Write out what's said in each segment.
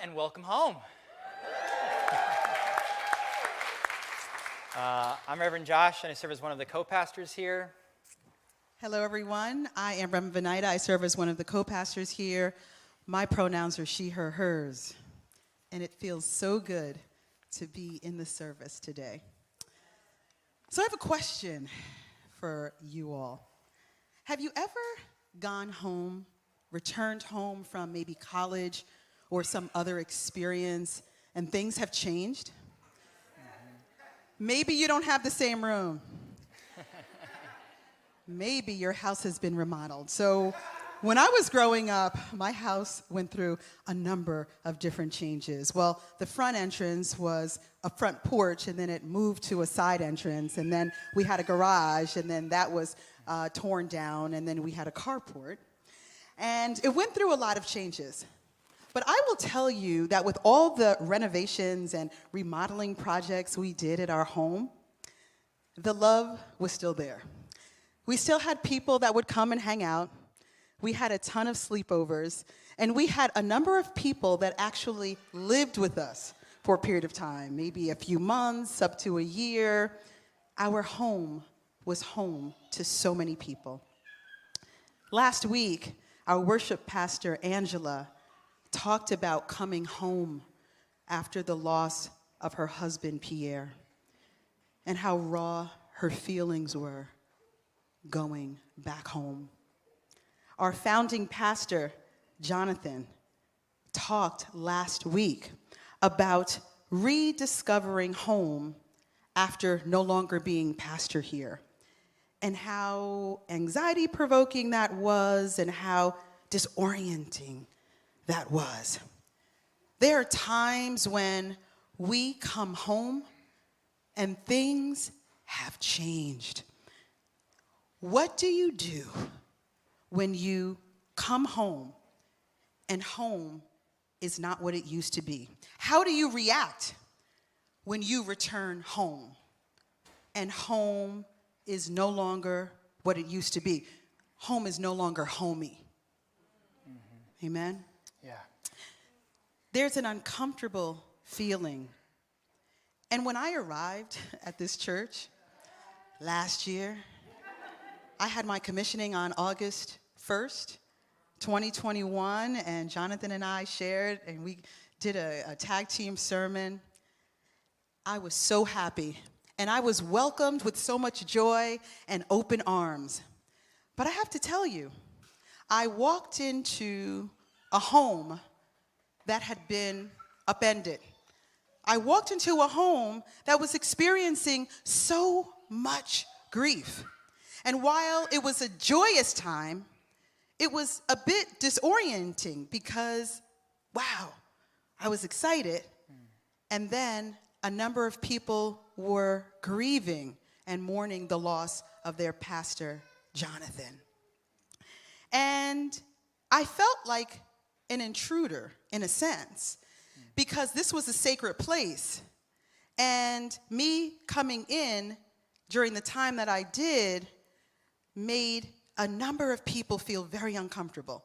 And welcome home. I'm Reverend Josh, and I serve as one of the co-pastors here. Hello, everyone. I am Reverend Venida. I serve as one of the co-pastors here. My pronouns are she, her, hers. And it feels so good to be in the service today. So I have a question for you all. Have you ever gone home, returned home from maybe college or some other experience, and things have changed? Maybe you don't have the same room. Maybe your house has been remodeled. So when I was growing up, my house went through a number of different changes. Well, the front entrance was a front porch, and then it moved to a side entrance, and then we had a garage, and then that was torn down, and then we had a carport. And it went through a lot of changes. But I will tell you that with all the renovations and remodeling projects we did at our home, the love was still there. We still had people that would come and hang out. We had a ton of sleepovers, and we had a number of people that actually lived with us for a period of time, maybe a few months, up to a year. Our home was home to so many people. Last week, our worship pastor, Angela, talked about coming home after the loss of her husband, Pierre, and how raw her feelings were going back home. Our founding pastor, Jonathan, talked last week about rediscovering home after no longer being pastor here, and how anxiety-provoking that was and how disorienting that was. There are times when we come home and things have changed. What do you do when you come home and home is not what it used to be? How do you react when you return home and home is no longer what it used to be? Home is no longer homey. Mm-hmm. Amen? Yeah. There's an uncomfortable feeling. And when I arrived at this church last year, I had my commissioning on August 1st, 2021, and Jonathan and I shared, and we did a tag team sermon. I was so happy, and I was welcomed with so much joy and open arms. But I have to tell you, I walked into a home that had been upended. I walked into a home that was experiencing so much grief. And while it was a joyous time, it was a bit disorienting because, wow, I was excited. And then a number of people were grieving and mourning the loss of their pastor, Jonathan. And I felt like an intruder, in a sense, because this was a sacred place. And me coming in during the time that I did made a number of people feel very uncomfortable.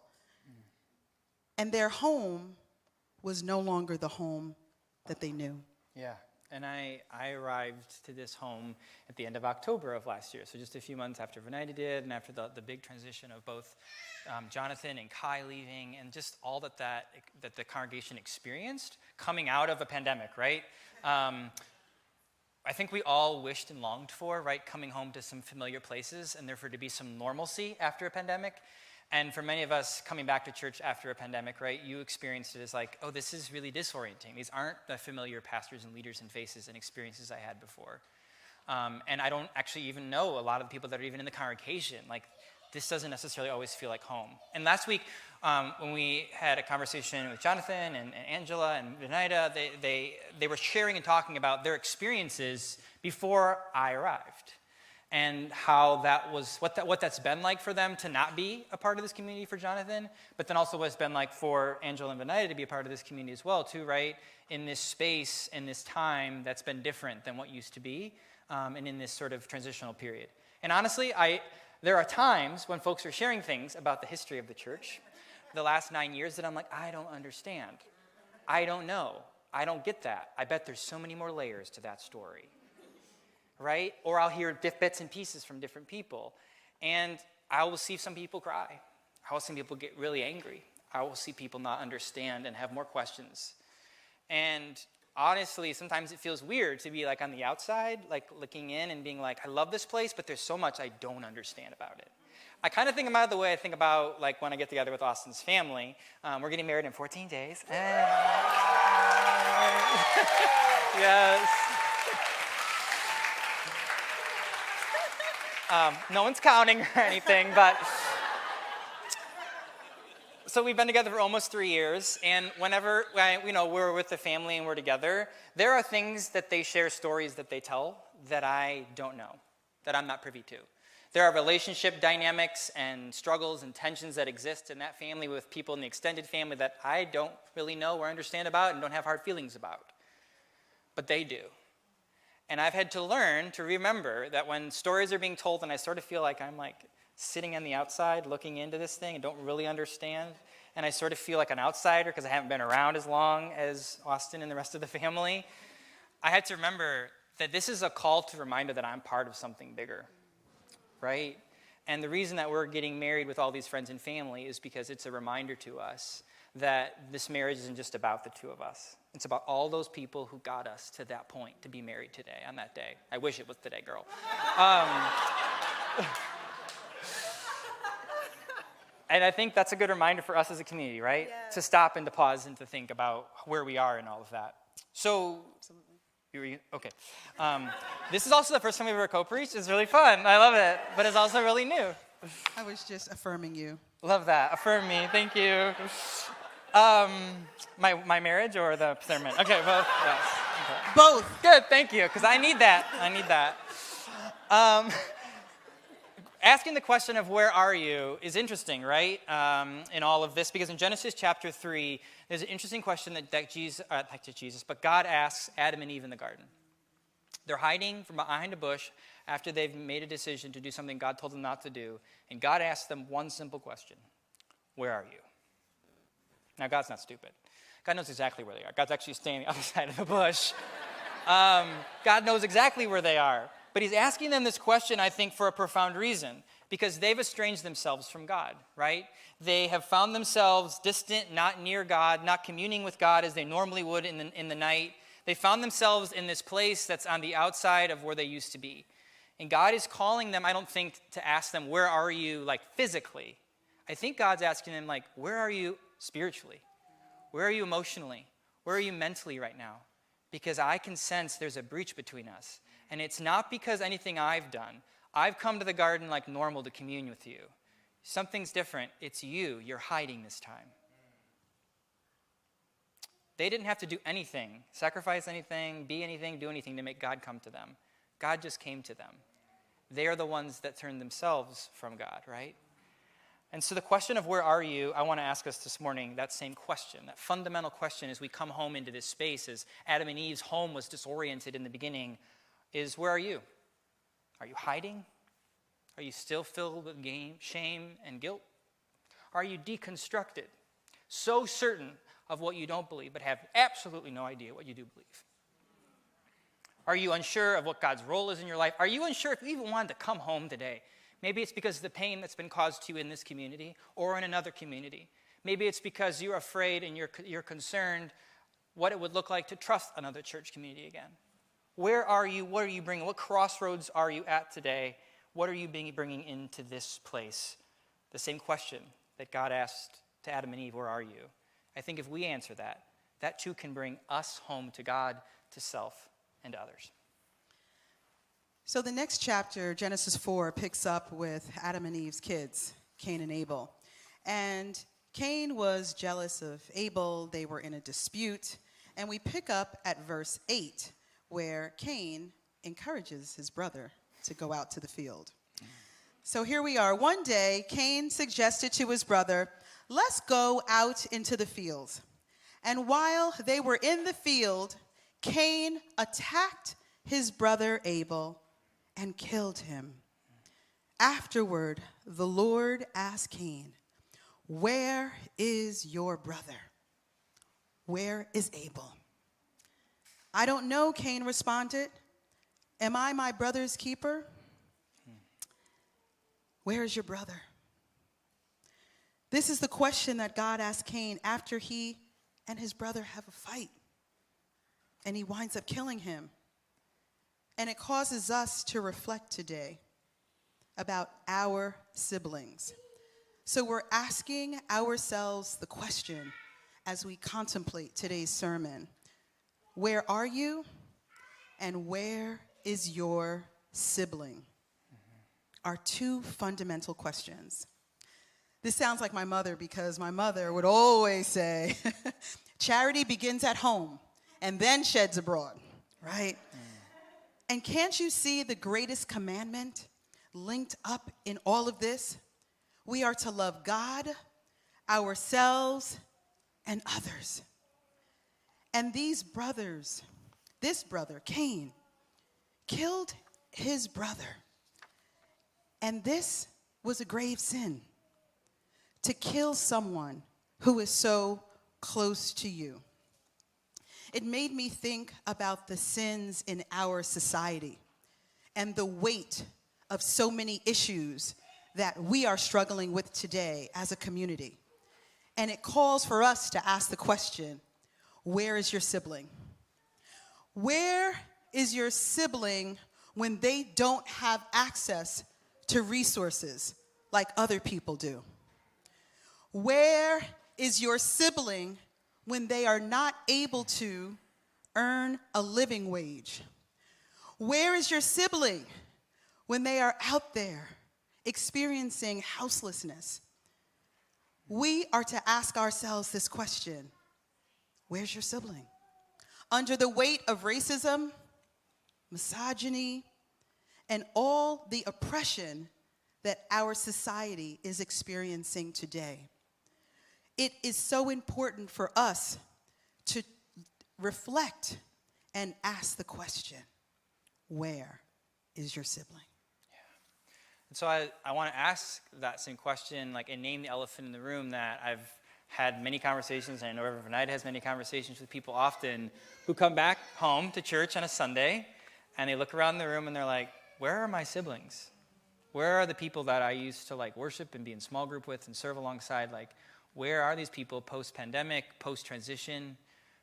And their home was no longer the home that they knew. Yeah. And I arrived to this home at the end of October of last year, so just a few months after Venida did, and after the big transition of both Jonathan and Kai leaving, and just all that the congregation experienced coming out of a pandemic, right? I think we all wished and longed for, right, coming home to some familiar places, and therefore to be some normalcy after a pandemic. And for many of us coming back to church after a pandemic, right, you experienced it as like, oh, this is really disorienting. These aren't the familiar pastors and leaders and faces and experiences I had before. And I don't actually even know a lot of the people that are even in the congregation. Like, this doesn't necessarily always feel like home. And last week, when we had a conversation with Jonathan and Angela and Venida, they were sharing and talking about their experiences before I arrived, and how that was, what that's been like for them to not be a part of this community for Jonathan, but then also what it's been like for Angela and Venida to be a part of this community as well, too, right? In this space, in this time that's been different than what used to be, and in this sort of transitional period. And honestly, there are times when folks are sharing things about the history of the church the last 9 years that I'm like, I don't understand. I don't know. I don't get that. I bet there's so many more layers to that story, right? Or I'll hear bits and pieces from different people, and I will see some people cry. I will see people get really angry. I will see people not understand and have more questions. And honestly, sometimes it feels weird to be like on the outside, like looking in and being like, I love this place, but there's so much I don't understand about it. I kind of think about it the way I think about like when I get together with Austin's family. We're getting married in 14 days. Yes. No one's counting or anything, but so we've been together for almost 3 years, and whenever we're with the family and we're together, there are things that they share, stories that they tell that I don't know, that I'm not privy to. There are relationship dynamics and struggles and tensions that exist in that family with people in the extended family that I don't really know or understand about and don't have hard feelings about. But they do. And I've had to learn to remember that when stories are being told and I sort of feel like I'm like sitting on the outside looking into this thing and don't really understand, and I sort of feel like an outsider because I haven't been around as long as Austin and the rest of the family, I had to remember that this is a call to reminder that I'm part of something bigger, right? And the reason that we're getting married with all these friends and family is because it's a reminder to us that this marriage isn't just about the two of us. It's about all those people who got us to that point to be married today, on that day. I wish it was today, girl. And I think that's a good reminder for us as a community, right? Yeah. To stop and to pause and to think about where we are in all of that. So, okay. This is also the first time we've ever co-preached. It's really fun. I love it. But it's also really new. I was just affirming you. Love that. Affirm me. Thank you. My marriage or the sermon? Okay, both. Yes. Okay. Both. Good, thank you, because I need that. Asking the question of where are you is interesting, right, in all of this, because in Genesis chapter 3, there's an interesting question but God asks Adam and Eve in the garden. They're hiding from behind a bush after they've made a decision to do something God told them not to do, and God asks them one simple question: where are you? Now, God's not stupid. God knows exactly where they are. God's actually standing on the other side of the bush. God knows exactly where they are. But he's asking them this question, I think, for a profound reason, because they've estranged themselves from God, right? They have found themselves distant, not near God, not communing with God as they normally would in the night. They found themselves in this place that's on the outside of where they used to be. And God is calling them, I don't think, to ask them, where are you, like, physically? I think God's asking them, like, where are you spiritually? Where are you emotionally? Where are you mentally right now? Because I can sense there's a breach between us. And it's not because anything I've done. I've come to the garden like normal to commune with you. Something's different. It's you. You're hiding this time. They didn't have to do anything, sacrifice anything, be anything, do anything to make God come to them. God just came to them. They are the ones that turned themselves from God, right? And so the question of where are you, I want to ask us this morning that same question, that fundamental question as we come home into this space, as Adam and Eve's home was disoriented in the beginning, is where are you? Are you hiding? Are you still filled with shame and guilt? Are you deconstructed, so certain of what you don't believe, but have absolutely no idea what you do believe? Are you unsure of what God's role is in your life? Are you unsure if you even wanted to come home today? Maybe it's because of the pain that's been caused to you in this community or in another community. Maybe it's because you're afraid and you're concerned what it would look like to trust another church community again. Where are you? What are you bringing? What crossroads are you at today? What are you bringing into this place? The same question that God asked to Adam and Eve, where are you? I think if we answer that, that too can bring us home to God, to self, and to others. So the next chapter, Genesis 4, picks up with Adam and Eve's kids, Cain and Abel. And Cain was jealous of Abel. They were in a dispute. And we pick up at verse 8, where Cain encourages his brother to go out to the field. So here we are. One day, Cain suggested to his brother, let's go out into the field. And while they were in the field, Cain attacked his brother Abel and killed him. Afterward, the Lord asked Cain, where is your brother? Where is Abel? I don't know, Cain responded. Am I my brother's keeper? Where is your brother? This is the question that God asked Cain after he and his brother have a fight. And he winds up killing him. And it causes us to reflect today about our siblings. So we're asking ourselves the question as we contemplate today's sermon. Where are you? And where is your sibling? Are two fundamental questions. This sounds like my mother because my mother would always say, charity begins at home and then sheds abroad, right? And can't you see the greatest commandment linked up in all of this? We are to love God, ourselves, and others. And these brothers, this brother, Cain, killed his brother. And this was a grave sin, to kill someone who is so close to you. It made me think about the sins in our society and the weight of so many issues that we are struggling with today as a community. And it calls for us to ask the question, where is your sibling? Where is your sibling when they don't have access to resources like other people do? Where is your sibling when they are not able to earn a living wage? Where is your sibling when they are out there experiencing houselessness? We are to ask ourselves this question: where's your sibling? Under the weight of racism, misogyny, and all the oppression that our society is experiencing today, it is so important for us to reflect and ask the question, where is your sibling? And so I want to ask that same question, and name the elephant in the room that I've had many conversations, and I know Reverend Venida has many conversations with people often who come back home to church on a Sunday, and they look around the room and they're like, where are my siblings? Where are the people that I used to worship and be in small group with and serve alongside? Where are these people post-pandemic, post-transition,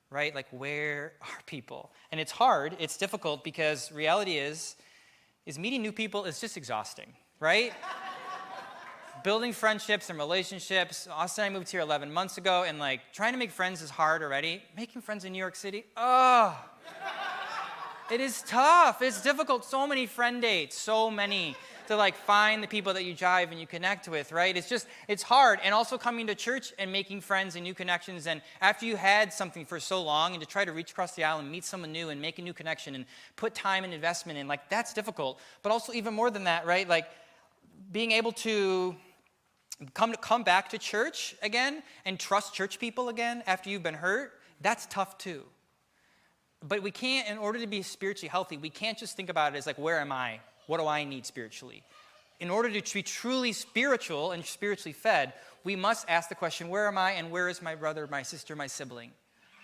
right? Where are people? And it's hard, it's difficult, because reality is meeting new people is just exhausting, right? Building friendships and relationships. Austin and I moved here 11 months ago, and trying to make friends is hard already. Making friends in New York City, it is tough. It's difficult. So many friend dates, so many to find the people that you jive and you connect with, right? It's hard. And also coming to church and making friends and new connections. And after you had something for so long, and to try to reach across the aisle and meet someone new and make a new connection and put time and investment in, that's difficult. But also even more than that, right? Being able to come back to church again and trust church people again after you've been hurt, that's tough too. But we can't, in order to be spiritually healthy, we can't just think about it as where am I? What do I need spiritually? In order to be truly spiritual and spiritually fed, we must ask the question, where am I, and where is my brother, my sister, my sibling?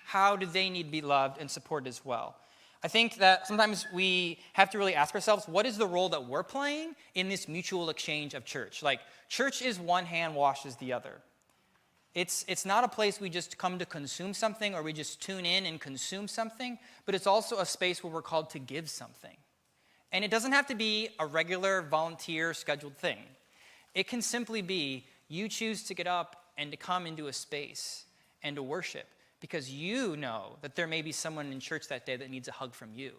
How do they need to be loved and supported as well? I think that sometimes we have to really ask ourselves, what is the role that we're playing in this mutual exchange of church? Church is one hand washes the other. It's not a place we just come to consume something or we just tune in and consume something, but it's also a space where we're called to give something. And it doesn't have to be a regular volunteer scheduled thing. It can simply be you choose to get up and to come into a space and to worship because you know that there may be someone in church that day that needs a hug from you.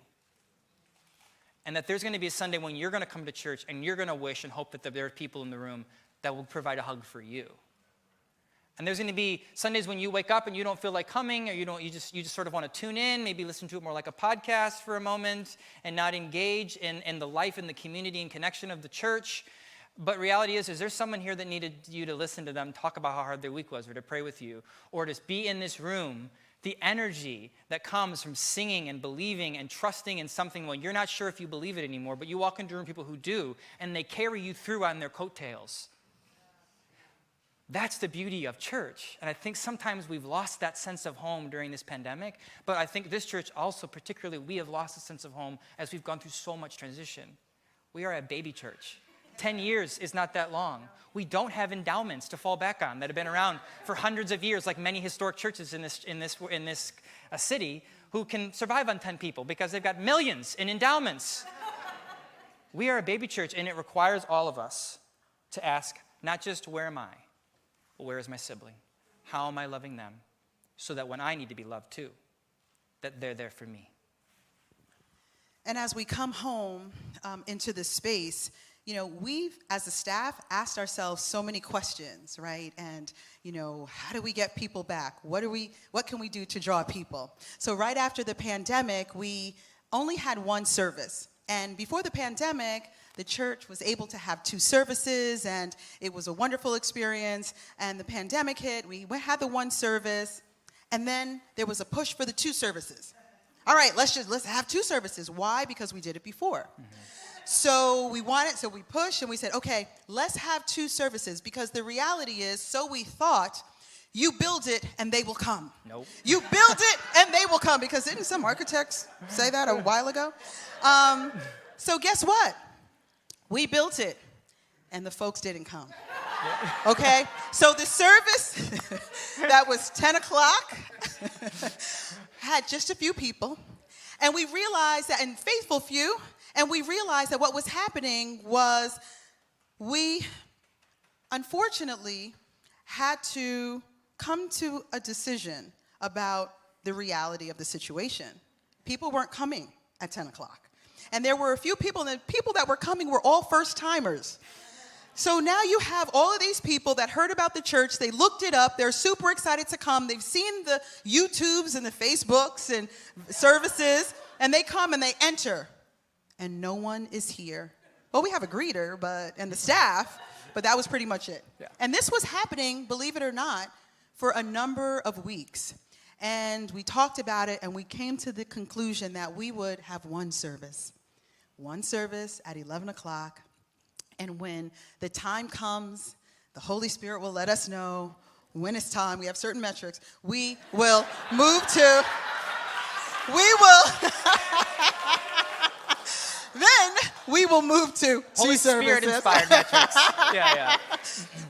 And that there's going to be a Sunday when you're going to come to church and you're going to wish and hope that there are people in the room that will provide a hug for you. And there's going to be Sundays when you wake up and you don't feel like coming, or you just sort of want to tune in, maybe listen to it more like a podcast for a moment and not engage in the life and the community and connection of the church. But reality is there someone here that needed you to listen to them talk about how hard their week was, or to pray with you, or to be in this room? The energy that comes from singing and believing and trusting in something when you're not sure if you believe it anymore, but you walk into a room with people who do, and they carry you through on their coattails. That's the beauty of church. And I think sometimes we've lost that sense of home during this pandemic. But I think this church also, particularly, we have lost a sense of home as we've gone through so much transition. We are a baby church. 10 years is not that long. We don't have endowments to fall back on that have been around for hundreds of years, like many historic churches in this city who can survive on 10 people because they've got millions in endowments. We are a baby church, and it requires all of us to ask not just where am I, but where is my sibling? How am I loving them so that when I need to be loved too, that they're there for me? And as we come home into this space, we've, as a staff, asked ourselves so many questions, right? And, how do we get people back? What can we do to draw people? So right after the pandemic, we only had one service. And before the pandemic, the church was able to have 2 services, and it was a wonderful experience. And the pandemic hit, we had the one service, and then there was a push for the 2 services. All right, let's have 2 services. Why? Because we did it before. Mm-hmm. So we pushed and we said, okay, let's have 2 services, because the reality is, so we thought, you build it and they will come. Nope. You build it and they will come, because didn't some architects say that a while ago? So guess what? We built it and the folks didn't come. Okay? So the service that was 10 o'clock had just a few people, and we realized that, and faithful few, and we realized that what was happening was we, unfortunately, had to come to a decision about the reality of the situation. People weren't coming at 10 o'clock. And there were a few people, and the people that were coming were all first-timers. So now you have all of these people that heard about the church, they looked it up, they're super excited to come, they've seen the YouTubes and the Facebooks and services, and they come and they enter. And no one is here. Well, we have a greeter and the staff, but that was pretty much it. Yeah. And this was happening, believe it or not, for a number of weeks. And we talked about it, and we came to the conclusion that we would have one service at 11 o'clock. And when the time comes, the Holy Spirit will let us know when it's time. We have certain metrics. We will move to, then we will move to Holy 2 services. Spirit-inspired metrics. Yeah.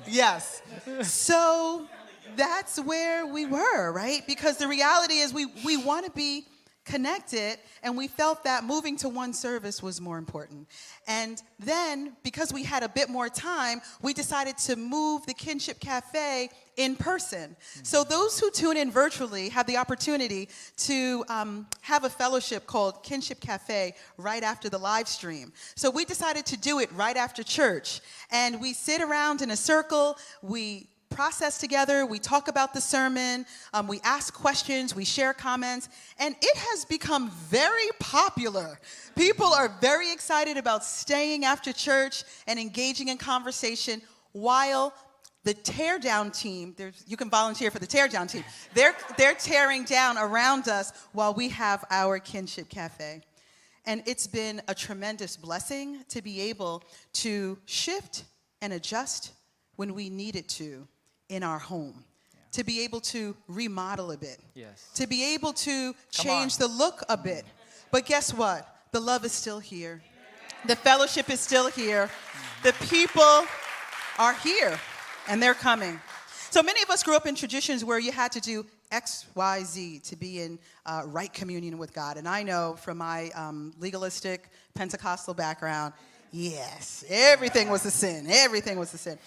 Yes. So that's where we were, right? Because the reality is we want to be connected, and we felt that moving to one service was more important. And then, because we had a bit more time, we decided to move the Kinship Cafe in person. So those who tune in virtually have the opportunity to have a fellowship called Kinship Cafe right after the live stream. So we decided to do it right after church. And we sit around in a circle, we process together, we talk about the sermon, we ask questions, we share comments, and it has become very popular. People are very excited about staying after church and engaging in conversation, while the teardown team, you can volunteer for the teardown team, they're tearing down around us while we have our Kinship Cafe. And it's been a tremendous blessing to be able to shift and adjust when we needed to in our home, to be able to remodel a bit, to be able to change the look a bit. But guess what? The love is still here. The fellowship is still here. The people are here, and they're coming. So many of us grew up in traditions where you had to do X, Y, Z to be in right communion with God. And I know from my legalistic Pentecostal background, yes, everything was a sin. Everything was a sin.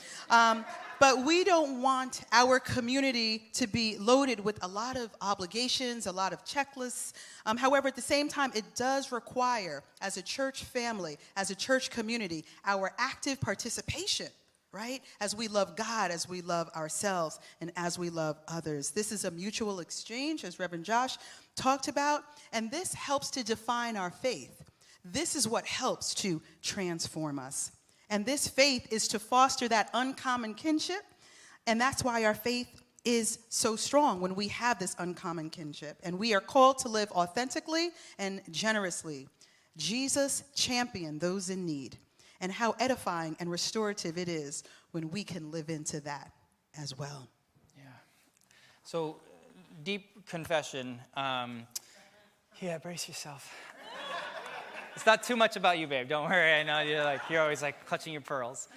But we don't want our community to be loaded with a lot of obligations, a lot of checklists. However, at the same time, it does require, as a church family, as a church community, our active participation, right? As we love God, as we love ourselves, and as we love others. This is a mutual exchange, as Reverend Josh talked about, and this helps to define our faith. This is what helps to transform us. And this faith is to foster that uncommon kinship, and that's why our faith is so strong when we have this uncommon kinship. And we are called to live authentically and generously. Jesus championed those in need, and how edifying and restorative it is when we can live into that. as well. Yeah. So, deep confession. Brace yourself. It's not too much about you, babe. Don't worry. I know you're always like clutching your pearls.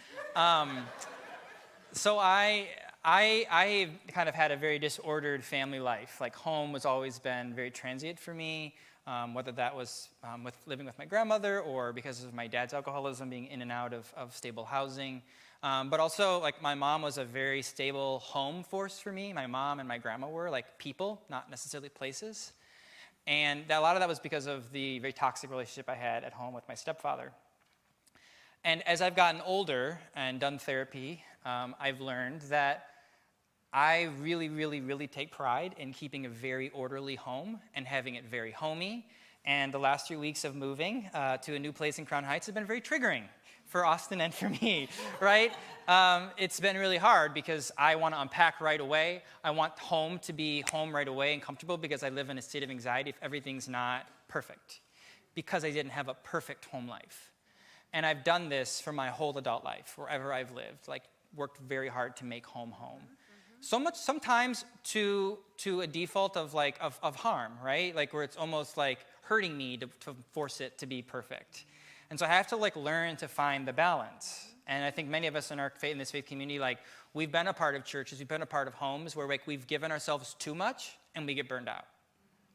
So I kind of had a very disordered family life. Like home has always been very transient for me, whether that was with living with my grandmother or because of my dad's alcoholism, being in and out of stable housing. But also, like, my mom was a very stable home force for me. My mom and my grandma were like people, not necessarily places. And a lot of that was because of the very toxic relationship I had at home with my stepfather. And as I've gotten older and done therapy, I've learned that I really, really, really take pride in keeping a very orderly home and having it very homey. And the last 3 weeks of moving to a new place in Crown Heights have been very triggering for Austin and for me, right? It's been really hard because I want to unpack right away. I want home to be home right away and comfortable because I live in a state of anxiety if everything's not perfect, because I didn't have a perfect home life. And I've done this for my whole adult life, wherever I've lived, like worked very hard to make home home. So much sometimes to a default of harm, right? Like where it's almost like hurting me to force it to be perfect. And so I have to like learn to find the balance. And I think many of us in our faith, in this faith community, like we've been a part of churches, we've been a part of homes where like we've given ourselves too much and we get burned out,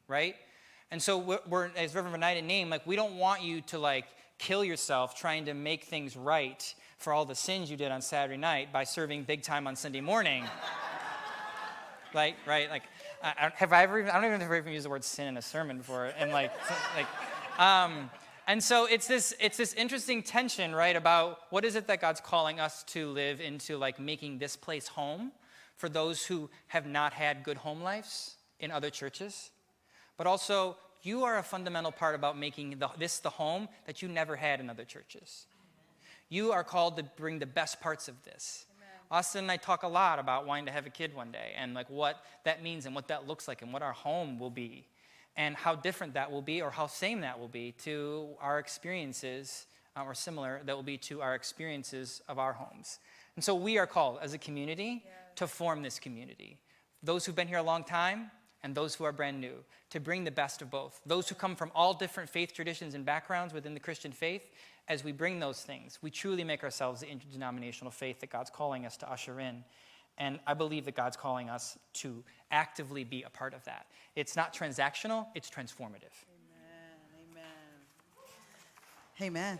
right? And so we're as Reverend Venida named, like we don't want you to like kill yourself trying to make things right for all the sins you did on Saturday night by serving big time on Sunday morning. Right? Like, I don't even know if I've ever used the word sin in a sermon before. And and so it's this interesting tension, right, about what is it that God's calling us to live into, like making this place home for those who have not had good home lives in other churches. But also, you are a fundamental part about making this the home that you never had in other churches. You are called to bring the best parts of this. Austin and I talk a lot about wanting to have a kid one day and like what that means and what that looks like and what our home will be and how different that will be or how same that will be to our experiences or similar that will be to our experiences of our homes. And so we are called as a community to form this community. Those who've been here a long time and those who are brand new, to bring the best of both. Those who come from all different faith traditions and backgrounds within the Christian faith, as we bring those things, we truly make ourselves the interdenominational faith that God's calling us to usher in. And I believe that God's calling us to actively be a part of that. It's not transactional, it's transformative. Amen.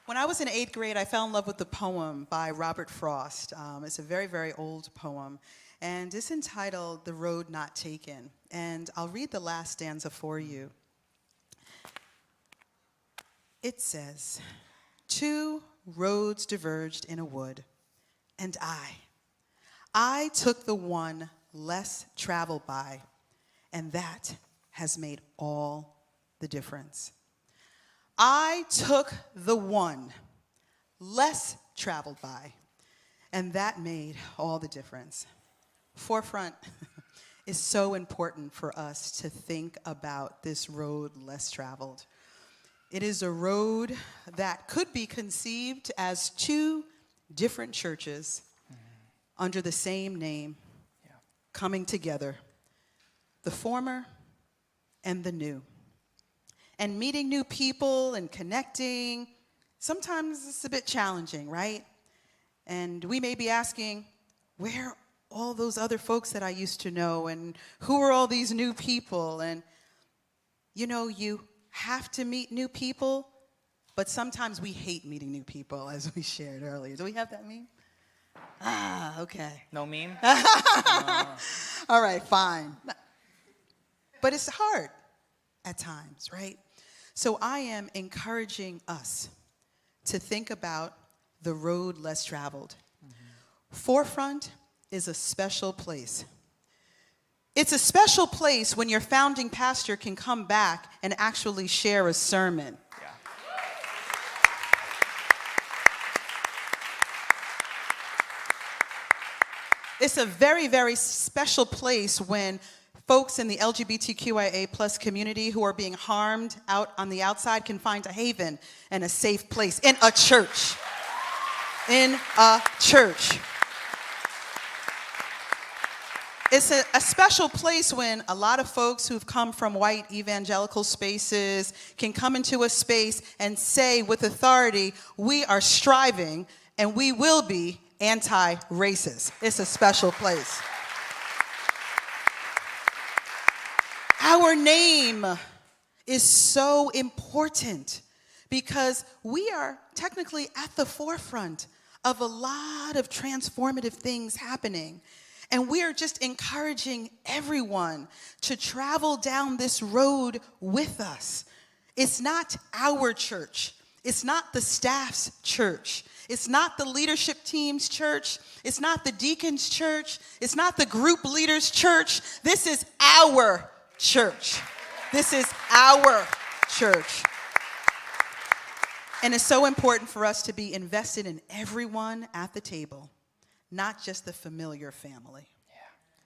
When I was in 8th grade, I fell in love with the poem by Robert Frost. It's a very, very old poem. And it's entitled The Road Not Taken. And I'll read the last stanza for you. It says, 2 roads diverged in a wood, and I took the one less traveled by, and that has made all the difference. I took the one less traveled by, and that made all the difference. Forefront is so important for us to think about this road less traveled. It is a road that could be conceived as 2 different churches under the same name coming together, the former and the new. And meeting new people and connecting, sometimes it's a bit challenging, right? And we may be asking, where are all those other folks that I used to know, and who are all these new people? And you know, you have to meet new people, but sometimes we hate meeting new people, as we shared earlier. Do we have that meme? Okay. No meme? All right, fine. But it's hard at times, right? So I am encouraging us to think about the road less traveled. Forefront is a special place. It's a special place when your founding pastor can come back and actually share a sermon. Yeah. It's a very, very special place when folks in the LGBTQIA plus community who are being harmed out on the outside can find a haven and a safe place in a church. in a church. It's a special place when a lot of folks who've come from white evangelical spaces can come into a space and say with authority, we are striving and we will be anti-racist. It's a special place. Our name is so important because we are technically at the forefront of a lot of transformative things happening. And we are just encouraging everyone to travel down this road with us. It's not our church. It's not the staff's church. It's not the leadership team's church. It's not the deacon's church. It's not the group leader's church. This is our church. This is our church. And it's so important for us to be invested in everyone at the table, not just the familiar family. Yeah.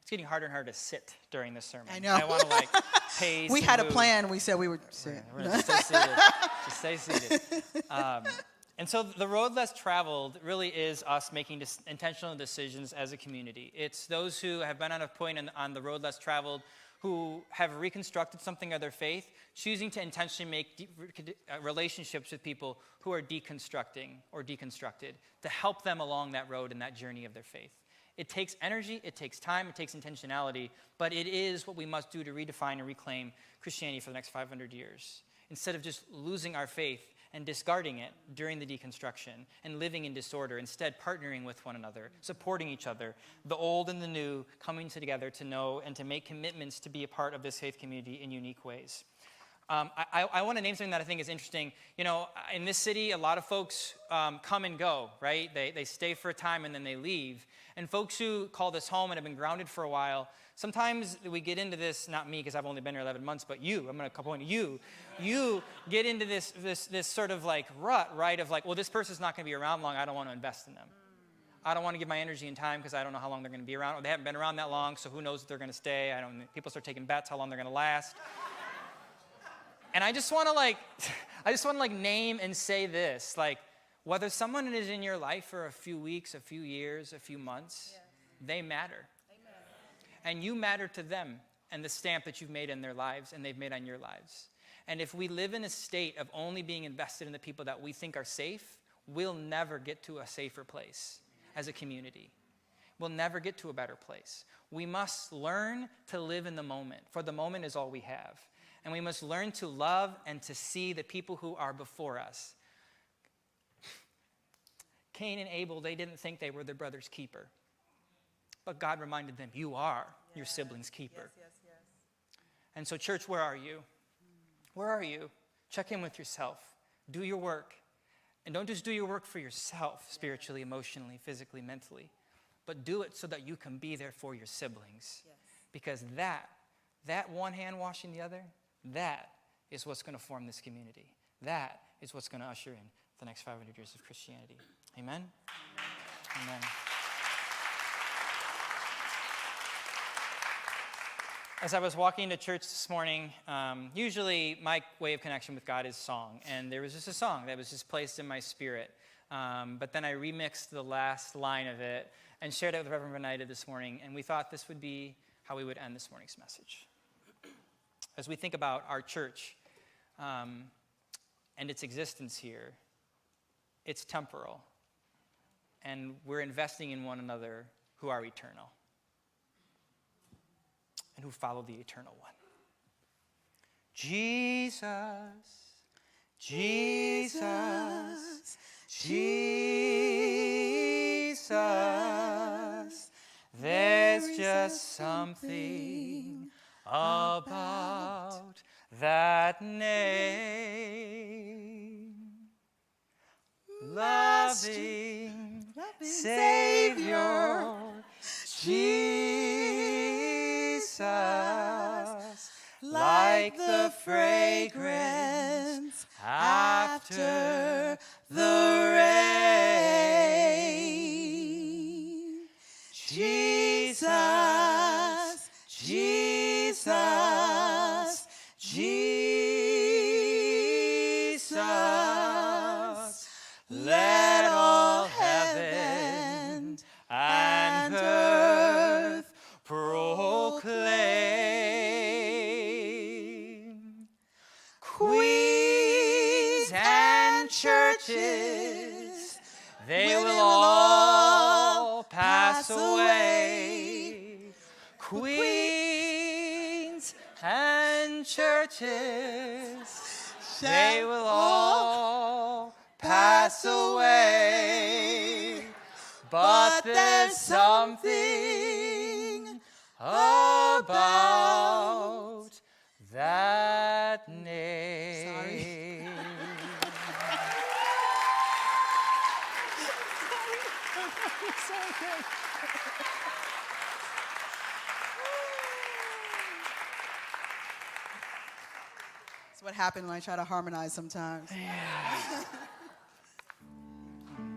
It's getting harder and harder to sit during this sermon. I know. I want to pace. We had move. a plan. We said we would sit. We're going to stay seated. Just stay seated. And so the road less traveled really is us making intentional decisions as a community. It's those who have been on a point on the road less traveled who have reconstructed something of their faith, choosing to intentionally make relationships with people who are deconstructing or deconstructed to help them along that road and that journey of their faith. It takes energy, it takes time, it takes intentionality, but it is what we must do to redefine and reclaim Christianity for the next 500 years. Instead of just losing our faith and discarding it during the deconstruction and living in disorder, instead partnering with one another, supporting each other, the old and the new coming together to know and to make commitments to be a part of this faith community in unique ways. I want to name something that I think is interesting. You know, in this city, a lot of folks come and go, right? They stay for a time and then they leave. And folks who call this home and have been grounded for a while, sometimes we get into this, not me because I've only been here 11 months, but you, I'm going to point to you. You get into this sort of like rut, right, of like, well, this person's not going to be around long, I don't want to invest in them. I don't want to give my energy and time because I don't know how long they're going to be around, or they haven't been around that long, so who knows if they're going to stay. People start taking bets how long they're going to last. And I just want to name and say this, like, whether someone is in your life for a few weeks, a few years, a few months, they matter. Amen. And you matter to them and the stamp that you've made in their lives and they've made on your lives. And if we live in a state of only being invested in the people that we think are safe, we'll never get to a safer place as a community. We'll never get to a better place. We must learn to live in the moment, for the moment is all we have. And we must learn to love and to see the people who are before us. Cain and Abel, they didn't think they were their brother's keeper. But God reminded them, you are your sibling's keeper. Yes. And so church, where are you? Where are you? Check in with yourself. Do your work. And don't just do your work for yourself, spiritually, emotionally, physically, mentally. But do it so that you can be there for your siblings. Yes. Because that one hand washing the other, that is what's going to form this community. That is what's going to usher in the next 500 years of Christianity. Amen? Amen. As I was walking to church this morning, usually my way of connection with God is song. And there was just a song that was just placed in my spirit. But then I remixed the last line of it and shared it with Reverend Venida this morning. And we thought this would be how we would end this morning's message. As we think about our church and its existence here, it's temporal. And we're investing in one another who are eternal and who follow the eternal one. Jesus, Jesus, Jesus, there's just something about that name. Loving Savior, Jesus, like the fragrance after the rain. Jesus, Jesus, Jesus, let all heaven churches, they will all pass away. Queens and churches, they will all pass away. But there's something about that name. Sorry. So good. That's what happened when I try to harmonize sometimes. Yeah.